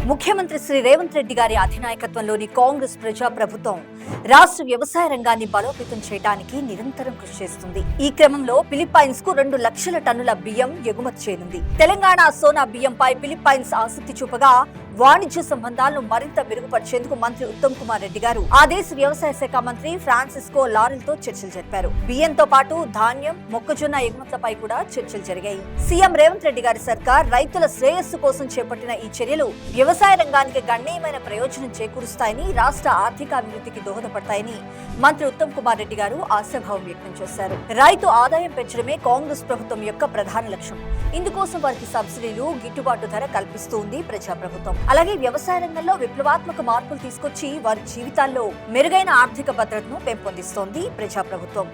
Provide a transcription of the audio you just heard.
ముఖ్యమంత్రి శ్రీ రేవంత్ రెడ్డి గారి అధినాయకత్వంలోని కాంగ్రెస్ ప్రజా ప్రభుత్వం రాష్ట్ర వ్యవసాయ రంగాన్ని బలోపేతం చేయడానికి నిరంతరం కృషి చేస్తుంది. ఈ క్రమంలో ఫిలిప్పైన్స్ కు 2 లక్షల టన్నుల బియ్యం ఎగుమతి చేయనుంది. తెలంగాణ సోనా బియ్యంపై ఫిలిప్పైన్స్ ఆసక్తి చూపగా వాణిజ్య సంబంధాలను మరింత మెరుగుపరిచేందుకు మంత్రి ఉత్తమ్ కుమార్ రెడ్డి గారు ఆ దేశ వ్యవసాయ శాఖ మంత్రి ఫ్రాన్సిస్కో లారెల్తో చర్చలు జరిపారు. బియ్యంతో పాటు ధాన్యం, మొక్కజొన్న ఎగుమతులపై కూడా చర్చలు జరిగాయి. సీఎం రేవంత్ రెడ్డి గారి సర్కార్ రైతుల శ్రేయస్సు కోసం చేపట్టిన ఈ చర్యలు వ్యవసాయ రంగానికి గణనీయమైన ప్రయోజనం చేకూరుస్తాయని, రాష్ట్ర ఆర్థిక అభివృద్ధికి దోహదపడతాయని మంత్రి ఉత్తమ్ కుమార్ రెడ్డి గారు ఆశాభావం వ్యక్తం చేశారు. రైతు ఆదాయం పెంచడమే కాంగ్రెస్ ప్రభుత్వం యొక్క ప్రధాన లక్ష్యం. ఇందుకోసం వారికి సబ్సిడీలు, గిట్టుబాటు ధర కల్పిస్తూ ఉంది ప్రజాప్రభుత్వం. అలాగే వ్యవసాయ రంగంలో విప్లవాత్మక మార్పులు తీసుకొచ్చి వారి జీవితాల్లో మెరుగైన ఆర్థిక భద్రతను పెంపొందిస్తోంది ప్రజాప్రభుత్వం.